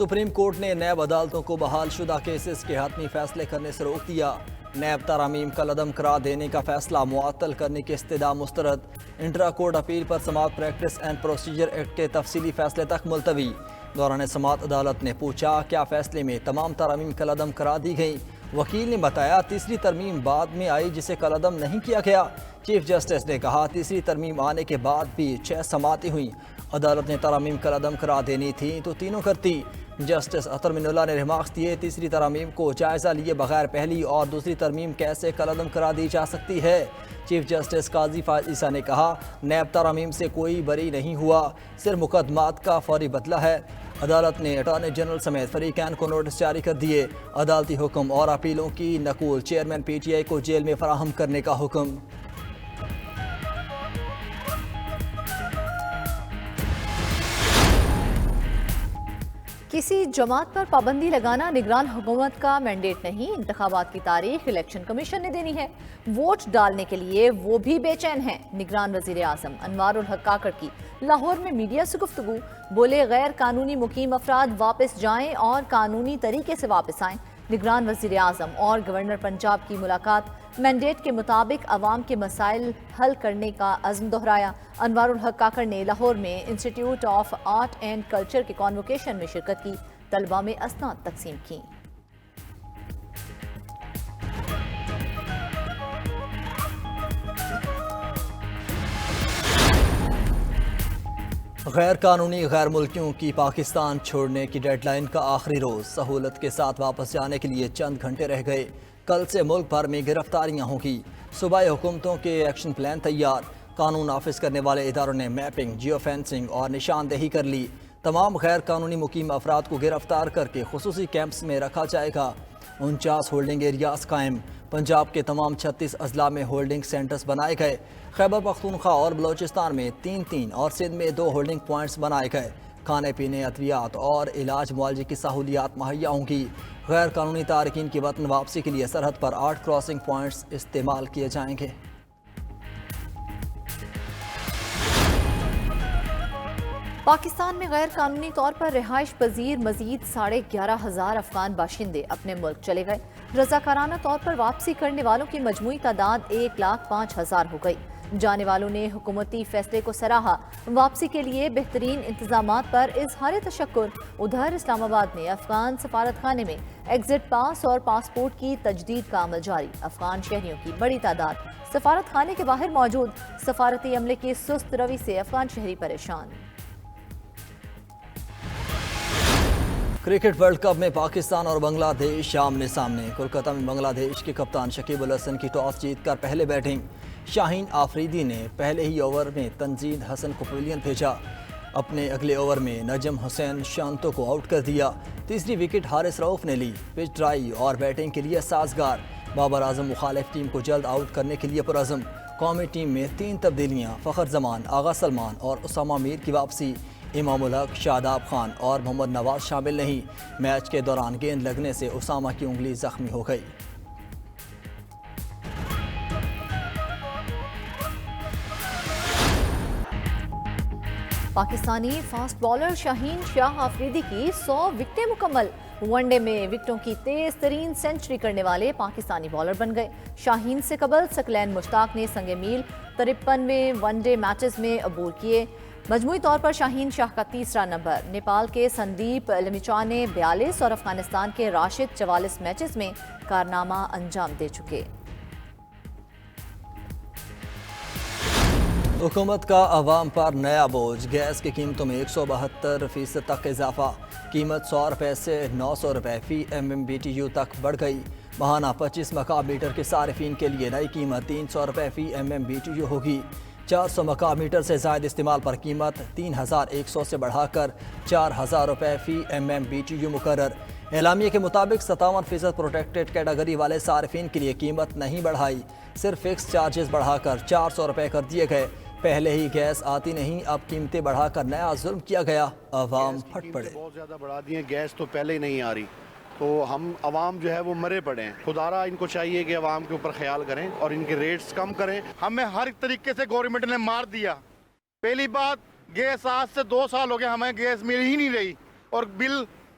Supreme court نے NAB عدالتوں کو بحال شدہ کیسز کے حتمی فیصلے کرنے سے روک دیا۔ نیب ترامیم کا عدم قرار دینے کا فیصلہ معطل کرنے کی استدعا مسترد۔ انٹرا کورٹ اپیل پر سماعت پریکٹس اینڈ پروسیجر ایکٹ کے تفصیلی فیصلے تک ملتوی۔ دوران سماعت عدالت نے پوچھا کیا فیصلے میں تمام ترامیم کالعدم قرار دی گئی؟ وکیل نے بتایا تیسری ترمیم بعد میں آئی جسے کالعدم نہیں کیا گیا۔ چیف جسٹس نے کہا تیسری ترمیم آنے کے بعد بھی 6 سماعتیں ہوئیں، عدالت نے ترامیم کالعدم قرار دینی تھی تو تینوں کرتی۔ جسٹس اطہر من اللہ نے ریمارکس دیے تیسری ترامیم کو جائزہ لیے بغیر پہلی اور دوسری ترمیم کیسے کالعدم قرار دی جا سکتی ہے؟ چیف جسٹس قاضی فائز عیسیٰ نے کہا نیب ترامیم سے کوئی بری نہیں ہوا، صرف مقدمات کا فوری بدلہ ہے۔ عدالت نے اٹارنی جنرل سمیت فریقین کو نوٹس جاری کر دیے۔ عدالتی حکم اور اپیلوں کی نقول چیئرمین پی ٹی آئی کو جیل میں فراہم کرنے کا حکم۔ کسی جماعت پر پابندی لگانا نگران حکومت کا مینڈیٹ نہیں، انتخابات کی تاریخ الیکشن کمیشن نے دینی ہے، ووٹ ڈالنے کے لیے وہ بھی بے چین ہیں۔ نگران وزیر اعظم انوار الحق کاکڑ کی لاہور میں میڈیا سے گفتگو، بولے غیر قانونی مقیم افراد واپس جائیں اور قانونی طریقے سے واپس آئیں۔ نگران وزیر اعظم اور گورنر پنجاب کی ملاقات، مینڈیٹ کے مطابق عوام کے مسائل حل کرنے کا عزم دہرایا۔ انوار الحق کاکڑ نے لاہور میں institute of art and culture کے کانوکیشن میں شرکت کی، طلبہ میں اسناد تقسیم کی۔ غیر قانونی غیر ملکیوں کی پاکستان چھوڑنے کی ڈیڈ لائن کا آخری روز، سہولت کے ساتھ واپس جانے کے لیے چند گھنٹے رہ گئے۔ کل سے ملک بھر میں گرفتاریاں ہوں گی۔ صوبائی حکومتوں کے ایکشن پلان تیار، قانون نافذ کرنے والے اداروں نے میپنگ، جیو فینسنگ اور نشاندہی کر لی۔ تمام غیر قانونی مقیم افراد کو گرفتار کر کے خصوصی کیمپس میں رکھا جائے گا۔ 49 ہولڈنگ ایریاز قائم، پنجاب کے تمام 36 اضلاع میں ہولڈنگ سینٹرز بنائے گئے۔ خیبر پختونخوا اور بلوچستان میں 3 اور سندھ میں 2 ہولڈنگ پوائنٹس بنائے گئے۔ کھانے پینے، ادویات اور علاج معالجے کی سہولیات مہیا ہوں گی۔ غیر قانونی تارکین کی وطن واپسی کے لیے سرحد پر 8 کراسنگ پوائنٹس استعمال کیے جائیں گے۔ پاکستان میں غیر قانونی طور پر رہائش پذیر مزید 11,500 افغان باشندے اپنے ملک چلے گئے۔ رضاکارانہ طور پر واپسی کرنے والوں کی مجموعی تعداد 1,05,000 ہو گئی۔ جانے والوں نے حکومتی فیصلے کو سراہا۔ واپسی کے لیے بہترین انتظامات پر اظہار تشکر۔ ادھر اسلام آباد میں افغان سفارت خانے میں ایگزٹ پاس اور پاسپورٹ کی تجدید کا عمل جاری۔ افغان شہریوں کی بڑی تعداد سفارت خانے کے باہر موجود، سفارتی عملے کی سست روی سے افغان شہری پریشان۔ کرکٹ ورلڈ کپ میں پاکستان اور بنگلہ دیش آمنے سامنے۔ کولکتہ میں بنگلہ دیش کے کپتان شکیب الحسن کی ٹاس جیت کر پہلے بیٹنگ۔ شاہین آفریدی نے پہلے ہی اوور میں تنزیل حسن کو پویلین بھیجا۔ اپنے اگلے اوور میں نجم حسین شانتو کو آؤٹ کر دیا۔ تیسری وکٹ حارث رؤف نے لی۔ پچ ڈرائی اور بیٹنگ کے لیے سازگار۔ بابر اعظم مخالف ٹیم کو جلد آؤٹ کرنے کے لیے پرعزم۔ قومی ٹیم میں 3 تبدیلیاں، فخر زمان، آغا سلمان اور اسامہ میر کی واپسی۔ امام الحق، شاداب خان اور محمد نواز شامل نہیں۔ میچ کے دوران گیند لگنے سے اسامہ کی انگلی زخمی ہو گئی۔ پاکستانی فاسٹ بالر شاہین شاہ آفریدی کی 100 وکٹیں مکمل۔ ون ڈے میں وکٹوں کی تیز ترین سنچری کرنے والے پاکستانی بالر بن گئے۔ شاہین سے قبل ثقلین مشتاق نے سنگ میل 53 ون ڈے میچز میں عبور کیے۔ مجموعی طور پر شاہین شاہ کا تیسرا نمبر۔ نیپال کے سندیپ لمیچا نے 42 اور افغانستان کے راشد 44 میچز میں کارنامہ انجام دے چکے۔ حکومت کا عوام پر نیا بوجھ، گیس کی قیمتوں میں 172% تک اضافہ۔ قیمت 100 روپے سے 900 روپے فی MMBTU تک بڑھ گئی۔ ماہانہ 25 مکعب میٹر کے صارفین کے لیے نئی قیمت 300 روپے فی MMBTU ہوگی۔ 400 مکعب میٹر سے زائد استعمال پر قیمت 3,100 سے بڑھا کر 4,000 روپے فی MMBTU مقرر۔ اعلامیے کے مطابق 57% پروٹیکٹڈ کیٹیگری والے صارفین کے لیے قیمت نہیں بڑھائی، صرف فکس چارجز بڑھا کر 400 روپے کر دیے گئے۔ پہلے ہی گیس آتی نہیں، اب قیمتیں بڑھا کر نیا ظلم کیا گیا، عوام پھٹ پڑے۔ بہت زیادہ بڑھا دی ہیں، گیس تو پہلے ہی نہیں آ رہی، تو ہم عوام جو ہے وہ مرے پڑے ہیں۔ خدارہ ان کو چاہیے کہ عوام کے اوپر خیال کریں اور ان کے ریٹس کم کریں۔ ہمیں ہر ایک طریقے سے گورنمنٹ نے مار دیا۔ پہلی بات، گیس آج سے 2 سال ہو گئے ہمیں گیس مل ہی نہیں رہی، اور بل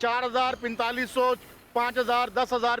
4,000, 4,500, 5,000, 10,000